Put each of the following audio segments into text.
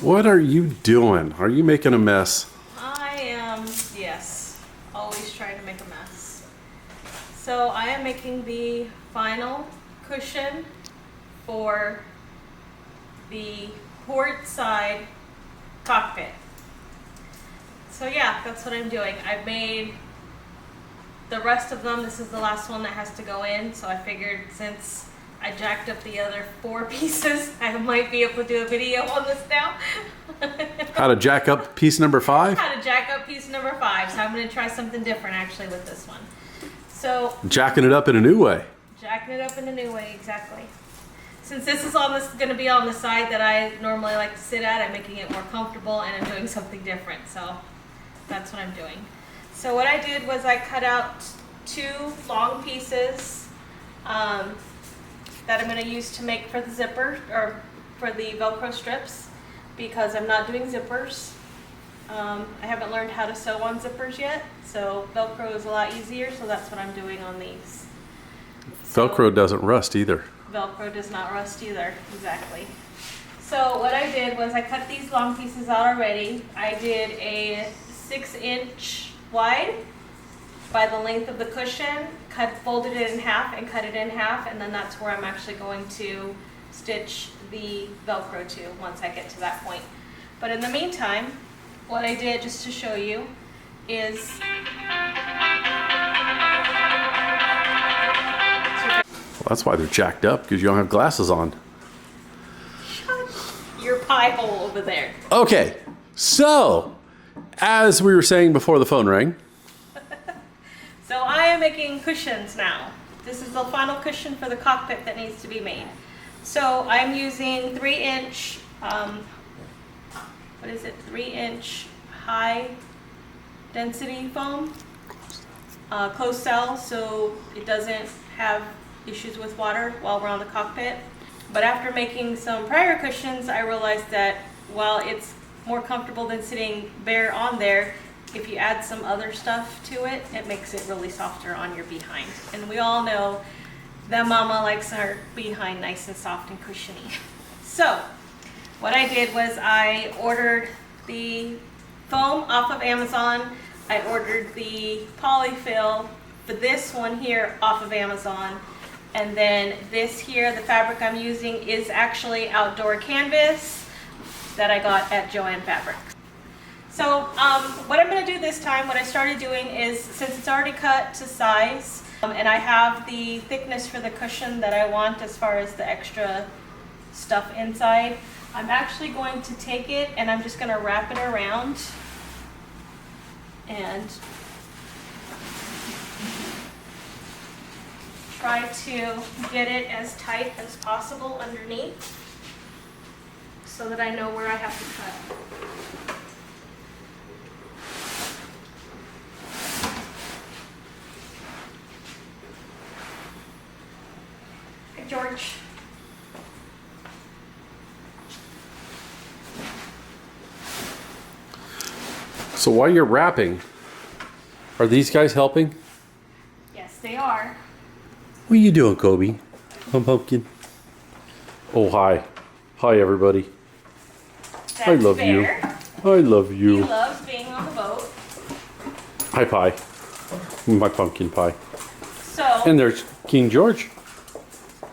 What are you doing? Are you making a mess? I am, yes, always trying to make a mess. So I am making the final cushion for the port side cockpit. So yeah, that's what I'm doing. I've made the rest of them. This is the last one that has to go in, so I figured since I jacked up the other 4 pieces, I might be able to do a video on this now. How to jack up piece number 5? How to jack up piece number 5. So I'm going to try something different actually with this one. So Jacking it up in a new way. jacking it up in a new way, exactly. Since this is on this going to be on the side that I normally like to sit at, I'm making it more comfortable and I'm doing something different. So that's what I'm doing. So what I did was I cut out 2 long pieces that I'm going to use to make for the zipper or for the Velcro strips because I'm not doing zippers. I haven't learned how to sew on zippers yet, so Velcro is a lot easier, so that's what I'm doing on these. Velcro doesn't rust either. Velcro does not rust either, exactly. So what I did was I cut these long pieces out already. I did a 6-inch wide by the length of the cushion, folded it in half and cut it in half, and then that's where I'm actually going to stitch the Velcro to once I get to that point. But in the meantime, what I did just to show you is Well, that's why they're jacked up, because you don't have glasses on. your pie hole over there. Okay, so as we were saying before the phone rang, So I am making cushions now. This is the final cushion for the cockpit that needs to be made. So I'm using 3-inch, 3-inch high density foam, closed cell, so it doesn't have issues with water while we're on the cockpit. But after making some prior cushions, I realized that while it's more comfortable than sitting bare on there, if you add some other stuff to it, it makes it really softer on your behind. And we all know that mama likes her behind nice and soft and cushiony. So what I did was I ordered the foam off of Amazon. I ordered the polyfill for this one here off of Amazon. And then this here, the fabric I'm using is actually outdoor canvas that I got at Joann Fabrics. So what I'm going to do this time, what I started doing is, since it's already cut to size, and I have the thickness for the cushion that I want as far as the extra stuff inside, I'm actually going to take it and I'm just going to wrap it around and try to get it as tight as possible underneath so that I know where I have to cut. George. so while you're wrapping, are these guys helping? Yes, they are. What are you doing, Kobe? I'm Pumpkin. Oh, hi. Hi, everybody. That's I love fair. you. I love He you. loves being on the boat. Hi, Pie. My pumpkin pie. So, And there's King George.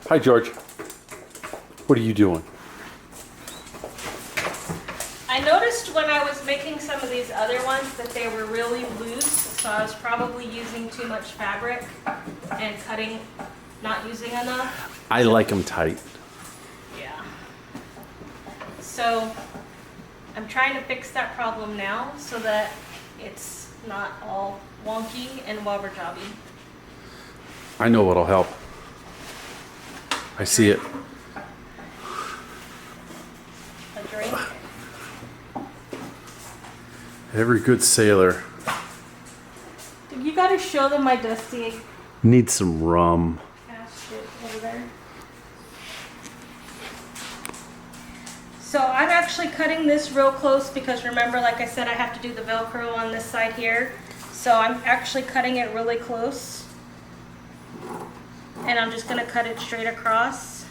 Hi, George. What are you doing? I noticed when I was making some of these other ones that they were really loose, so I was probably using too much fabric and cutting, not using enough. I like them tight. Yeah. So, I'm trying to fix that problem now so that it's not all wonky and wobber jobby. I know what'll help. I see it. A drink. Every good sailor You gotta show them my dusty needs some rum. ass shit over there. So I'm actually cutting this real close because remember, like I said, I have to do the Velcro on this side here. So I'm actually cutting it really close. And I'm just gonna cut it straight across.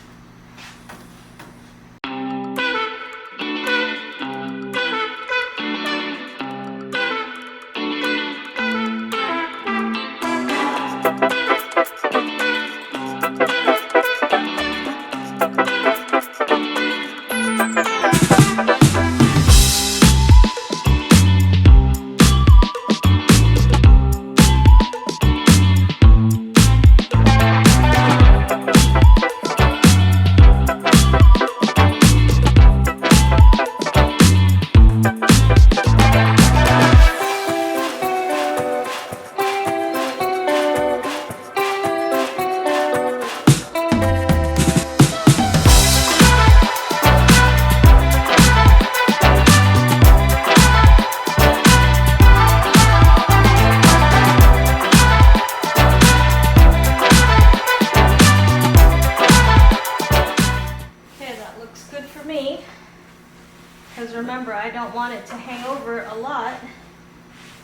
Because remember, I don't want it to hang over a lot,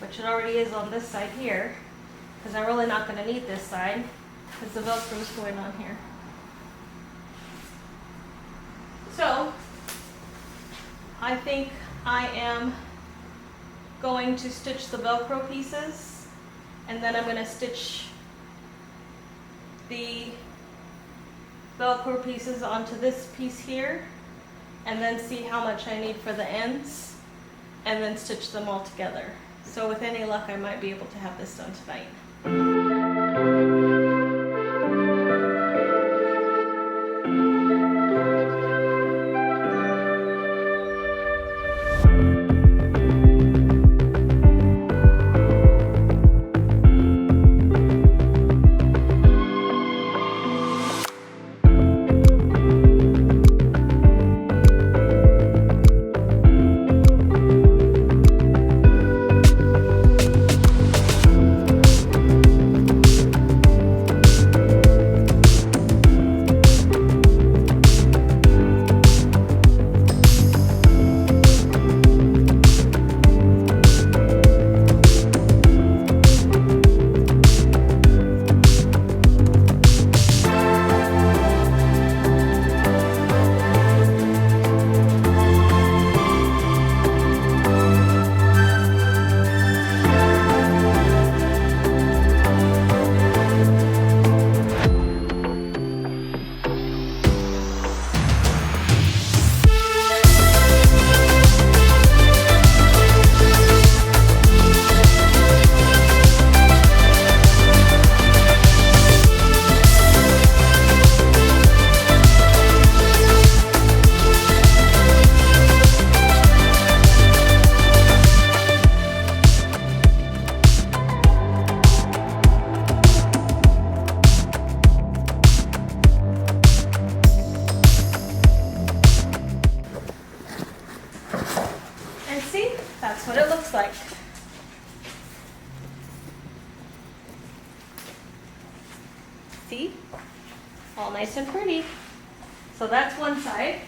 which it already is on this side here, because I'm really not going to need this side, because the Velcro is going on here. So, I think I am going to stitch the Velcro pieces, and then I'm going to stitch the Velcro pieces onto this piece here, and then see how much I need for the ends, and then stitch them all together. So with any luck, I might be able to have this done tonight. And see, that's what it looks like. See? All nice and pretty. So that's one side.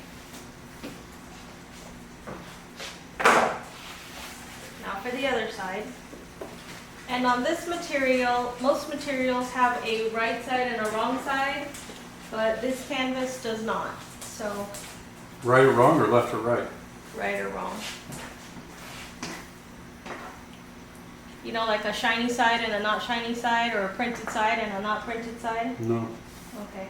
Now for the other side. And on this material, most materials have a right side and a wrong side, but this canvas does not. So Right or wrong, or left or right? right or wrong. You know, like a shiny side and a not shiny side, or a printed side and a not printed side? No. Okay.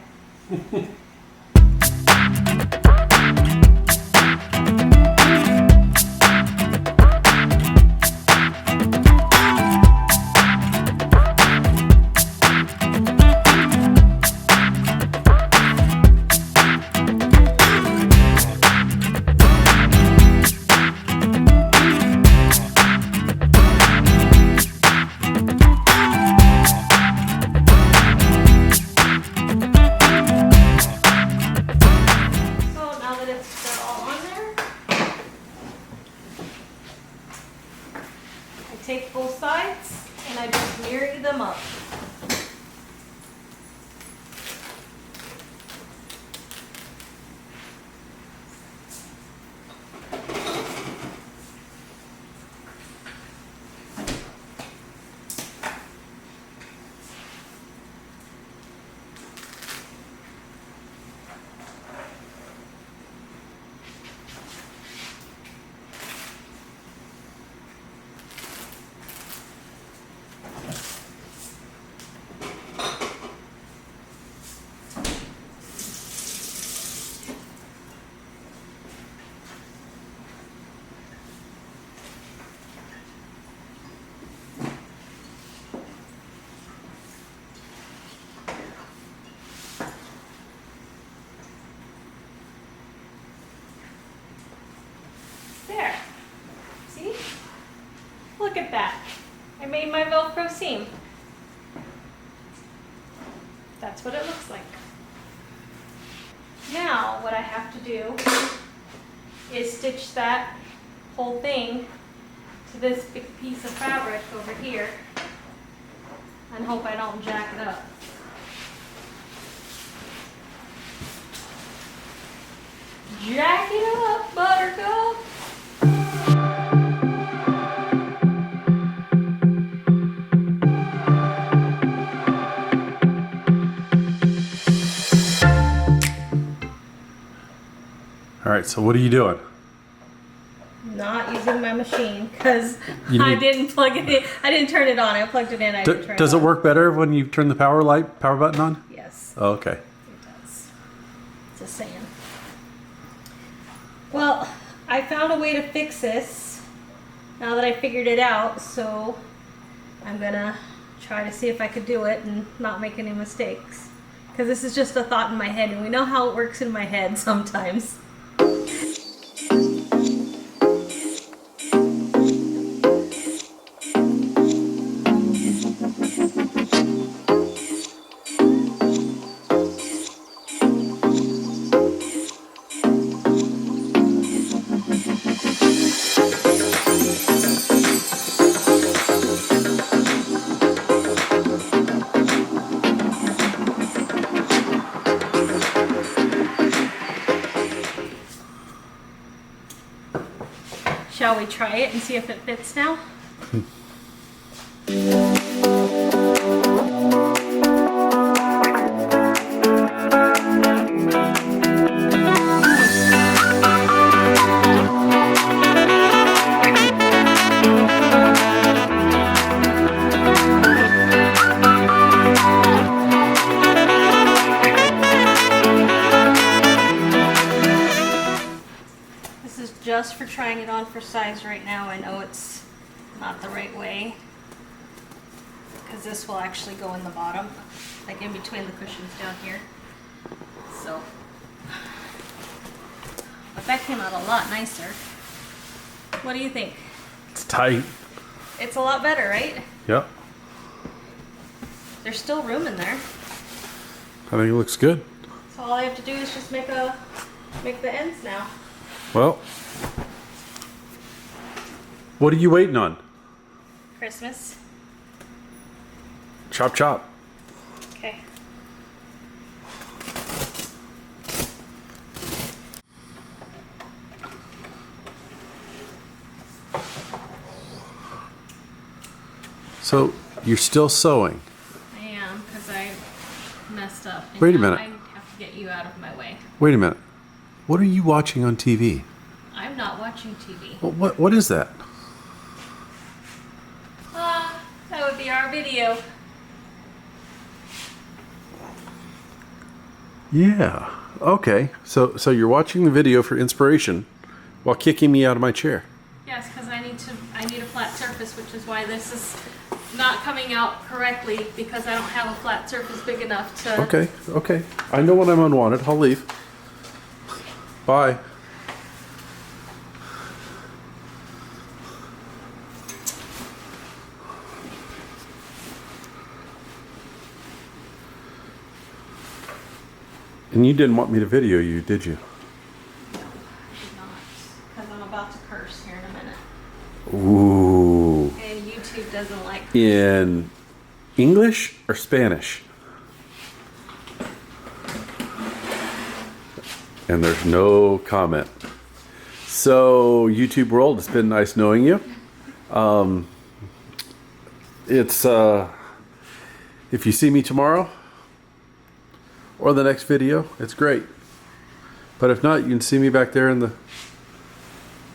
Take both sides and I just mirror them up. There. See? Look at that. I made my Velcro seam. That's what it looks like. Now, what I have to do is stitch that whole thing to this big piece of fabric over here and hope I don't jack it up. Jack it up, Buttercup! All right, so what are you doing? Not using my machine because You I need- didn't plug it in. I didn't turn it on. I plugged it in. I didn't turn Does it it on. work better when you turn the power button on? Yes, Oh, okay. it does. Just saying. Well, I found a way to fix this now that I figured it out, so I'm gonna try to see if I could do it and not make any mistakes. Because this is just a thought in my head, and we know how it works in my head sometimes. Shall we try it and see if it fits now? This is just for trying it on for size right now. I know it's not the right way because this will actually go in the bottom, like in between the cushions down here. So, but that came out a lot nicer. What do you think? It's tight. It's a lot better, right? Yep. There's still room in there. I think it looks good. So all I have to do is just make the ends now. Well, what are you waiting on? Christmas. Chop chop. Okay. So you're still sewing. I am, because I messed up. And Wait a now minute. I have to get you out of my way. Wait a minute. What are you watching on TV? I'm not watching TV. What is that? That would be our video. Yeah. Okay. So you're watching the video for inspiration while kicking me out of my chair. Yes, because I need a flat surface, which is why this is not coming out correctly, because I don't have a flat surface big enough to. Okay. I know when I'm unwanted. I'll leave. Bye. And you didn't want me to video you, did you? No, I did not, because I'm about to curse here in a minute. Ooh. And YouTube doesn't like. In English or Spanish? And there's no comment. So, YouTube world, it's been nice knowing you. If you see me tomorrow or the next video, it's great. But if not, you can see me back there in the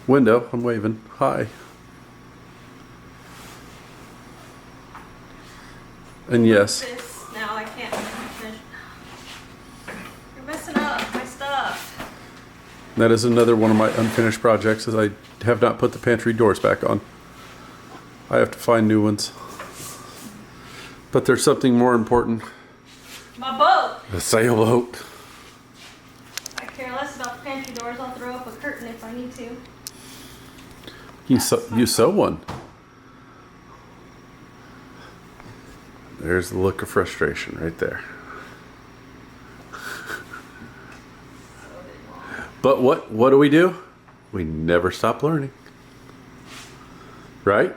window. I'm waving. Hi. And yes. This now I can't finish. You're messing up my stuff. That is another one of my unfinished projects, as I have not put the pantry doors back on. I have to find new ones. But there's something more important. My boat. The sailboat. I care less about the pantry doors. I'll throw up a curtain if I need to. You sew one. There's the look of frustration right there. But what do? We never stop learning. Right?